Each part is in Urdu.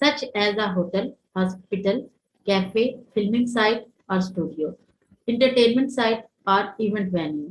such as a hotel, hospital, cafe, filming site or studio, entertainment site or event venue।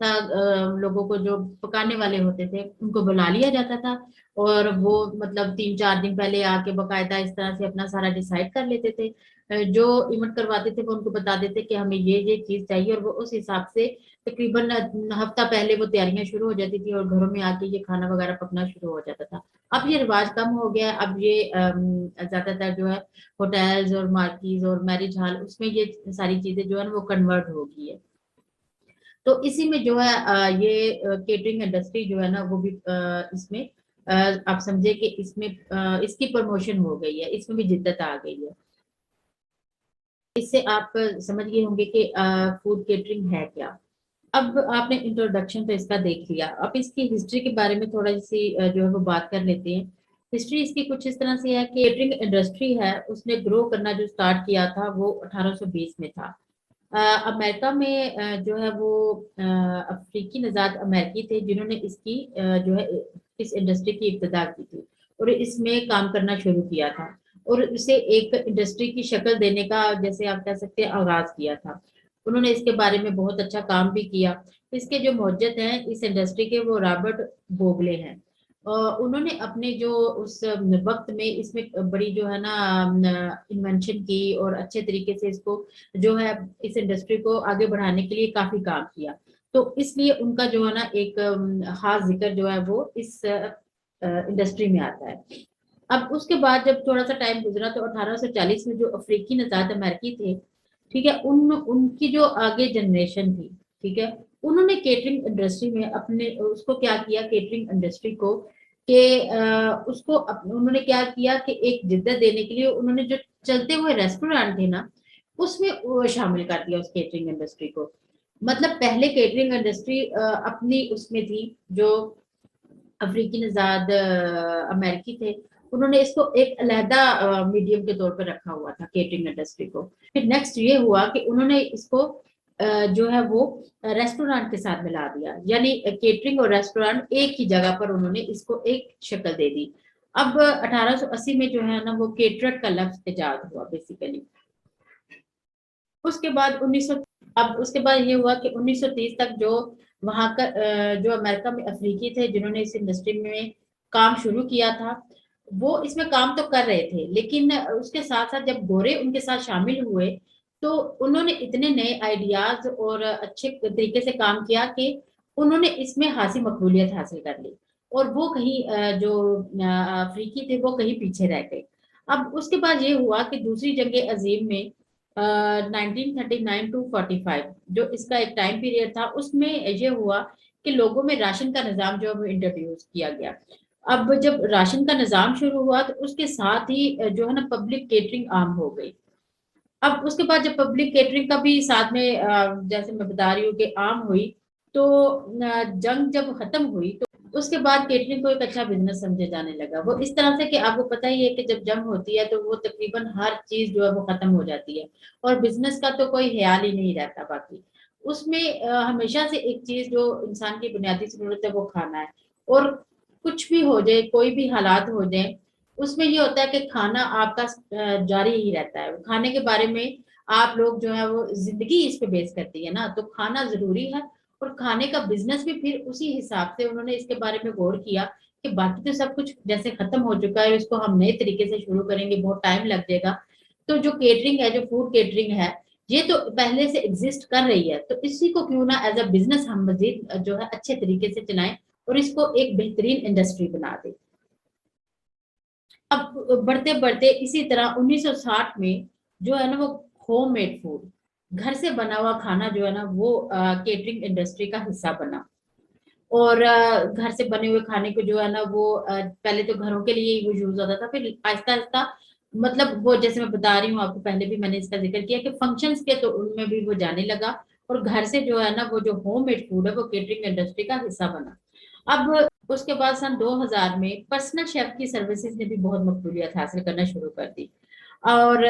تھا لوگوں کو جو پکانے والے ہوتے تھے ان کو بلا لیا جاتا تھا اور وہ مطلب 3-4 دن پہلے آ کے باقاعدہ اس طرح سے اپنا سارا ڈیسائیڈ کر لیتے تھے. جو ایونٹ کرواتے تھے وہ ان کو بتا دیتے کہ ہمیں یہ چیز چاہیے اور وہ اس حساب سے تقریباً ہفتہ پہلے وہ تیاریاں شروع ہو جاتی تھی اور گھروں میں آ کے یہ کھانا وغیرہ پکنا شروع ہو جاتا تھا. اب یہ رواج کم ہو گیا. اب یہ زیادہ تر جو ہے ہوٹلز اور مارکیز اور میرج ہال اس میں یہ ساری چیزیں جو ہے وہ کنورٹ ہو گئی ہے. تو اسی میں جو ہے یہ کیٹرنگ انڈسٹری جو ہے نا وہ بھی اس میں آپ سمجھے کہ اس میں اس کی پروموشن ہو گئی ہے, اس میں بھی جدت آ گئی ہے. اس سے آپ سمجھ گئے ہوں گے کہ فوڈ کیٹرنگ ہے کیا. اب آپ نے انٹروڈکشن تو اس کا دیکھ لیا, اب اس کی ہسٹری کے بارے میں تھوڑا سی جو ہے وہ بات کر لیتے ہیں. ہسٹری اس کی کچھ اس طرح سے ہے کہ کیٹرنگ انڈسٹری ہے اس نے گرو کرنا جو سٹارٹ کیا تھا وہ 1820 میں تھا. امریکہ میں جو ہے وہ افریقی نژاد امریکی تھے جنہوں نے اس کی جو ہے اس انڈسٹری کی ابتدا کی تھی اور اس میں کام کرنا شروع کیا تھا اور اسے ایک انڈسٹری کی شکل دینے کا جیسے آپ کہہ سکتے ہیں آغاز کیا تھا. انہوں نے اس کے بارے میں بہت اچھا کام بھی کیا. اس کے جو موجد ہیں اس انڈسٹری کے وہ رابرٹ بوگلے ہیں. انہوں نے اپنے جو اس وقت میں اس میں بڑی جو ہے نا انوینشن کی اور اچھے طریقے سے اس کو جو ہے اس انڈسٹری کو آگے بڑھانے کے لیے کافی کام کیا. تو اس لیے ان کا جو ہے نا ایک خاص ذکر جو ہے وہ اس انڈسٹری میں آتا ہے. اب اس کے بعد جب تھوڑا سا ٹائم گزرا تو 1840 میں جو افریقی نژاد امریکی تھے, ٹھیک ہے, ان کی جو آگے جنریشن تھی, ٹھیک ہے, انہوں نے کیٹرنگ انڈسٹری میں اپنے اس کو کیا کیا کیٹرنگ انڈسٹری کو کہ اس کو انہوں نے کیا کیا کہ ایک جدت دینے کے لیے انہوں نے جو چلتے ہوئے ریسٹورینٹ تھے نا اس میں شامل کر دیا اس کیٹرنگ انڈسٹری کو. مطلب پہلے کیٹرنگ انڈسٹری اپنی اس میں تھی جو افریقی نژاد امریکی تھے انہوں نے اس کو ایک علیحدہ میڈیم کے طور پر رکھا ہوا تھا کیٹرنگ انڈسٹری کو. پھر نیکسٹ یہ ہوا کہ انہوں نے اس کو جو ہے وہ ریسٹورانٹ کے ساتھ ملا دیا, یعنی کیٹرنگ اور ریسٹورانٹ ایک ہی جگہ پر انہوں نے اس کو ایک شکل دے دی. اب 1880 میں جو ہے نا وہ کیٹرٹ کا لفظ ایجاد ہوا بیسیکلی. اس کے بعد اس کے بعد یہ ہوا کہ 1930 تک جو وہاں کا جو امریکہ میں افریقی تھے جنہوں نے اس انڈسٹری میں کام شروع کیا تھا وہ اس میں کام تو کر رہے تھے لیکن اس کے ساتھ ساتھ جب گورے ان کے ساتھ شامل ہوئے تو انہوں نے اتنے نئے آئیڈیاز اور اچھے طریقے سے کام کیا کہ انہوں نے اس میں خاصی مقبولیت حاصل کر لی اور وہ کہیں جو افریقی تھے وہ کہیں پیچھے رہ گئے. اب اس کے بعد یہ ہوا کہ دوسری جنگ عظیم میں 1939 to 45 جو اس کا ایک ٹائم پیریڈ تھا اس میں یہ ہوا کہ لوگوں میں راشن کا نظام جو ہے وہ انٹروڈیوس کیا گیا. اب جب راشن کا نظام شروع ہوا تو اس کے ساتھ ہی جو ہے نا پبلک کیٹرنگ عام ہو گئی. اب اس کے بعد جب پبلک کیٹرنگ کا بھی ساتھ میں جیسے میں بتا رہی ہوں کہ عام ہوئی تو جنگ جب ختم ہوئی تو اس کے بعد کیٹرنگ کو ایک اچھا بزنس سمجھے جانے لگا. وہ اس طرح سے کہ آپ کو پتہ ہی ہے کہ جب جنگ ہوتی ہے تو وہ تقریباً ہر چیز جو ہے وہ ختم ہو جاتی ہے اور بزنس کا تو کوئی خیال ہی نہیں رہتا. باقی اس میں ہمیشہ سے ایک چیز جو انسان کی بنیادی ضرورت ہے وہ کھانا ہے اور کچھ بھی ہو جائے کوئی بھی حالات ہو جائیں اس میں یہ ہوتا ہے کہ کھانا آپ کا جاری ہی رہتا ہے. کھانے کے بارے میں آپ لوگ جو ہے وہ زندگی اس پہ بیس کرتی ہے نا تو کھانا ضروری ہے اور کھانے کا بزنس بھی پھر اسی حساب سے انہوں نے اس کے بارے میں غور کیا کہ باقی تو سب کچھ جیسے ختم ہو چکا ہے اس کو ہم نئے طریقے سے شروع کریں گے بہت ٹائم لگ جائے گا. تو جو کیٹرنگ ہے جو فوڈ کیٹرنگ ہے یہ تو پہلے سے ایگزسٹ کر رہی ہے تو اسی کو کیوں نہ ایز اے بزنس ہم مزید جو ہے اچھے طریقے سے چلائیں اور اس کو ایک بہترین انڈسٹری بنا دیں. اب بڑھتے بڑھتے اسی طرح 1960 میں جو ہے نا وہ ہوم میڈ فوڈ گھر سے بنا ہوا کھانا جو ہے نا وہ کیٹرنگ انڈسٹری کا حصہ بنا اور گھر سے بنے ہوئے کھانے کو جو ہے نا وہ پہلے تو گھروں کے لیے وہ یوز ہوتا تھا پھر آہستہ آہستہ مطلب وہ جیسے میں بتا رہی ہوں آپ کو پہلے بھی میں نے اس کا ذکر کیا کہ فنکشنز کے تو ان میں بھی وہ جانے لگا اور گھر سے جو ہے نا وہ جو ہوم میڈ فوڈ ہے وہ کیٹرنگ انڈسٹری کا حصہ بنا. اب اس کے بعد سن 2000 میں پرسنل شیف کی سروسز نے بھی بہت مقبولیت حاصل کرنا شروع کر دی اور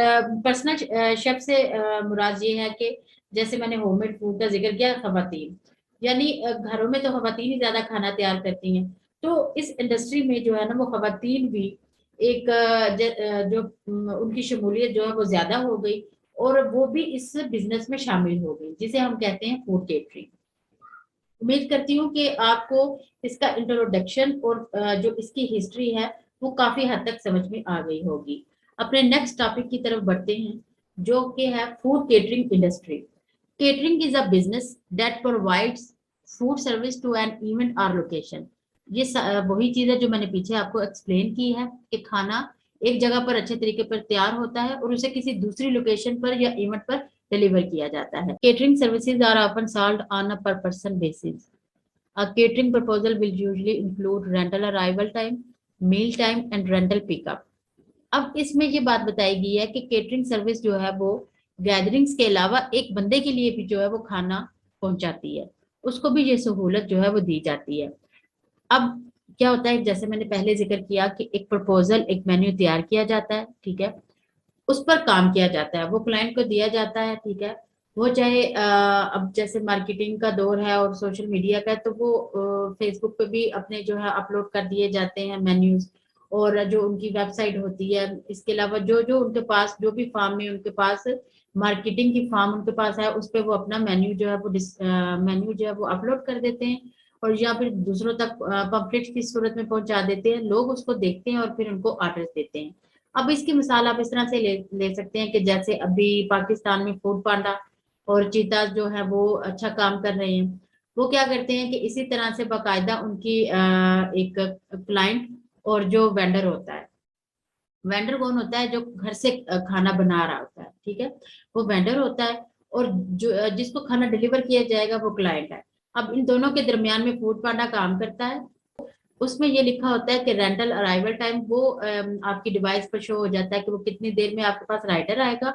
پرسنل شیف سے مراد یہ ہے کہ جیسے میں نے ہوم میڈ فوڈ کا ذکر کیا خواتین یعنی گھروں میں تو خواتین ہی زیادہ کھانا تیار کرتی ہیں تو اس انڈسٹری میں جو ہے نا وہ خواتین بھی ایک جو ان کی شمولیت جو ہے وہ زیادہ ہو گئی اور وہ بھی اس بزنس میں شامل ہو گئی جسے ہم کہتے ہیں فوڈ کیٹرنگ. امید کرتی ہوں کہ آپ کو اس کا انٹروڈکشن اور جو اس کی ہسٹری ہے وہ کافی حد تک سمجھ میں آ گئی ہوگی۔ اپنے نیکسٹ ٹاپک کی طرف بڑھتے ہیں جو کہ ہے food catering industry. Catering is a business that provides food service to an event or location. یہ وہی چیز ہے جو میں نے پیچھے آپ کو ایکسپلین کی ہے کہ کھانا ایک جگہ پر اچھے طریقے پر تیار ہوتا ہے اور اسے کسی دوسری لوکیشن پر یا ایونٹ پر ڈیلیور کیا جاتا ہے۔ Catering services are often sold on a per person basis. A catering proposal will usually include rental arrival time, meal time and rental pickup۔ اب اس میں یہ بات بتائی گئی ہے کہ کیٹرنگ سروس جو ہے وہ گیدرنگز کے علاوہ ایک بندے کے لیے بھی جو ہے وہ کھانا پہنچاتی ہے، اس کو بھی یہ سہولت جو ہے وہ دی جاتی ہے۔ اب کیا ہوتا ہے، جیسے میں نے پہلے ذکر کیا کہ ایک پرپوزل، ایک مینیو تیار کیا جاتا ہے، ٹھیک ہے، اس پر کام کیا جاتا ہے، وہ کلائنٹ کو دیا جاتا ہے، ٹھیک ہے، وہ چاہے اب جیسے مارکیٹنگ کا دور ہے اور سوشل میڈیا کا، تو وہ فیس بک پہ بھی اپنے جو ہے اپلوڈ کر دیے جاتے ہیں مینیوز، اور جو ان کی ویب سائٹ ہوتی ہے، اس کے علاوہ جو جو ان کے پاس جو بھی فارم میں ان کے پاس مارکیٹنگ کی فارم ان کے پاس ہے، اس پہ وہ اپنا مینیو جو ہے وہ اپلوڈ کر دیتے ہیں اور یا پھر دوسروں تک پمفلٹس کی صورت میں پہنچا دیتے ہیں، لوگ اس کو دیکھتے ہیں اور پھر ان کو آرڈر دیتے ہیں۔ اب اس کی مثال آپ اس طرح سے لے سکتے ہیں کہ جیسے ابھی پاکستان میں فوڈ پانڈا اور چیتاز جو ہے وہ اچھا کام کر رہے ہیں، وہ کیا کرتے ہیں کہ اسی طرح سے باقاعدہ ان کی ایک کلائنٹ اور جو وینڈر ہوتا ہے، وینڈر کون ہوتا ہے جو گھر سے کھانا بنا رہا ہوتا ہے، ٹھیک ہے، وہ وینڈر ہوتا ہے، اور جو جس کو کھانا ڈیلیور کیا جائے گا وہ کلائنٹ ہے۔ اب ان دونوں کے درمیان میں فوڈ پانڈا کام کرتا ہے، اس میں یہ لکھا ہوتا ہے کہ رینٹل ارائیول ٹائم، وہ آپ کی ڈیوائس پر شو ہو جاتا ہے کہ وہ کتنی دیر میں آپ کے پاس رائڈر آئے گا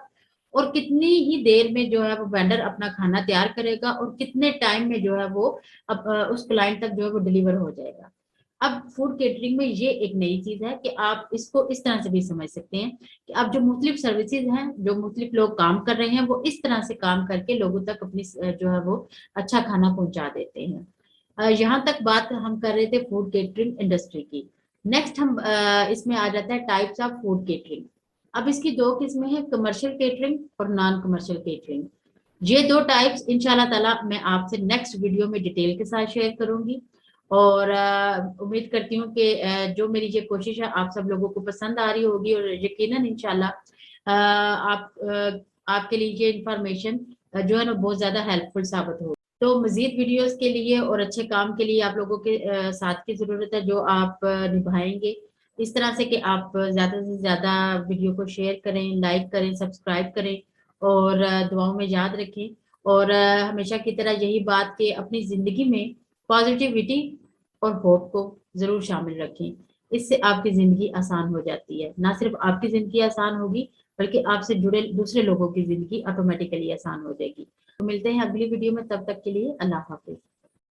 اور کتنی ہی دیر میں جو ہے وہ وینڈر اپنا کھانا تیار کرے گا اور کتنے ٹائم میں جو ہے وہ اس کلائنٹ تک جو ہے وہ ڈیلیور ہو جائے گا۔ اب فوڈ کیٹرنگ میں یہ ایک نئی چیز ہے کہ آپ اس کو اس طرح سے بھی سمجھ سکتے ہیں کہ اب جو مختلف سروسز ہیں، جو مختلف لوگ کام کر رہے ہیں، وہ اس طرح سے کام کر کے لوگوں تک اپنی جو ہے وہ اچھا کھانا پہنچا دیتے ہیں۔ یہاں تک بات ہم کر رہے تھے فوڈ کیٹرنگ انڈسٹری کی۔ نیکسٹ ہم اس میں آ جاتا ہے ٹائپس آف فوڈ کیٹرنگ۔ اب اس کی دو قسمیں ہیں، کمرشل کیٹرنگ اور نان کمرشل کیٹرنگ۔ یہ دو ٹائپس انشاءاللہ تعالی میں آپ سے نیکسٹ ویڈیو میں ڈیٹیل کے ساتھ شیئر کروں گی، اور امید کرتی ہوں کہ جو میری یہ کوشش ہے آپ سب لوگوں کو پسند آ رہی ہوگی، اور یقیناً انشاءاللہ آپ کے لیے یہ انفارمیشن جو ہے نا بہت زیادہ ہیلپ فل ثابت ہوگی۔ تو مزید ویڈیوز کے لیے اور اچھے کام کے لیے آپ لوگوں کے ساتھ کی ضرورت ہے جو آپ نبھائیں گے، اس طرح سے کہ آپ زیادہ سے زیادہ ویڈیو کو شیئر کریں، لائک کریں، سبسکرائب کریں اور دعاؤں میں یاد رکھیں، اور ہمیشہ کی طرح یہی بات کہ اپنی زندگی میں پازیٹیوٹی اور ہوپ کو ضرور شامل رکھیں، اس سے آپ کی زندگی آسان ہو جاتی ہے، نہ صرف آپ کی زندگی آسان ہوگی بلکہ آپ سے جڑے دوسرے لوگوں کی زندگی آٹومیٹیکلی آسان ہو جائے گی۔ تو ملتے ہیں اگلی ویڈیو میں، تب تک کے لیے اللہ حافظ۔